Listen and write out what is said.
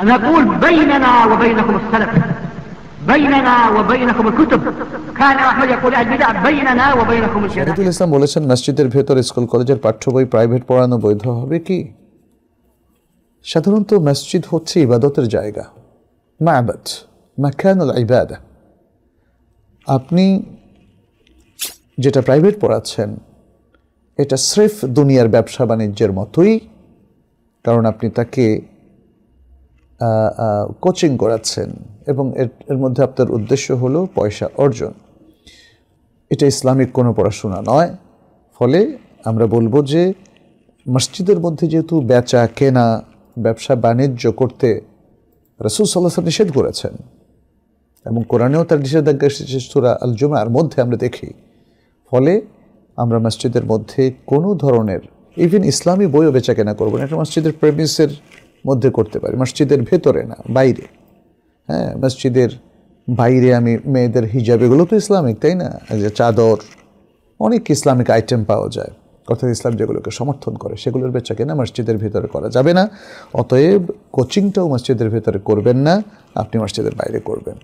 نقول بيننا وبينكم السلف بيننا وبينكم الكتب كان أحمد يقول البدع بيننا وبينكم الجنة শহীদুল ইসলাম বলেছেন মসজিদের ভেতর স্কুল কলেজের পাঠ্য বই প্রাইভেট পড়ানো বৈধ হবে কি? সাধারণত মসজিদ হচ্ছে ইবাদতের জায়গা, মা'বাদ, মাকানুল ইবাদা। আপনি যেটা প্রাইভেট পড়াচ্ছেন এটা স্রেফ দুনিয়ার ব্যবসা বাণিজ্যের মতোই, কারণ আপনি তাকে কোচিং করাচ্ছেন এবং এর মধ্যে আপনার উদ্দেশ্য হলো পয়সা অর্জন। এটা ইসলামিক কোনো পড়াশোনা নয়। ফলে আমরা বলবো যে মসজিদের মধ্যে যেহেতু বেচা কেনা ব্যবসা বাণিজ্য করতে রাসূল সাল্লাল্লাহু আলাইহি ওয়াসাল্লাম নিষেধ করেছেন এবং কোরআনেও তার নিষেধাজ্ঞা এসেছে সূরা আল জুমার মধ্যে আমরা দেখি। ফলে আমরা মসজিদের মধ্যে কোনো ধরনের ইভেন ইসলামী বইও বেচা কেনা করবো না। এটা মসজিদের প্রেমিসের মধ্যে করতে পারি, মসজিদের ভেতরে না, বাইরে। হ্যাঁ, মসজিদের বাইরে আমি মেয়েদের হিজাব, এগুলো তো ইসলামিক, তাই না? যে চাদর, অনেক ইসলামিক আইটেম পাওয়া যায়, অর্থাৎ ইসলাম যেগুলোকে সমর্থন করে সেগুলোর বেচা কেনা মসজিদের ভেতরে করা যাবে না। অতএব কোচিংটাও মসজিদের ভেতরে করবেন না, আপনি মসজিদের বাইরে করবেন।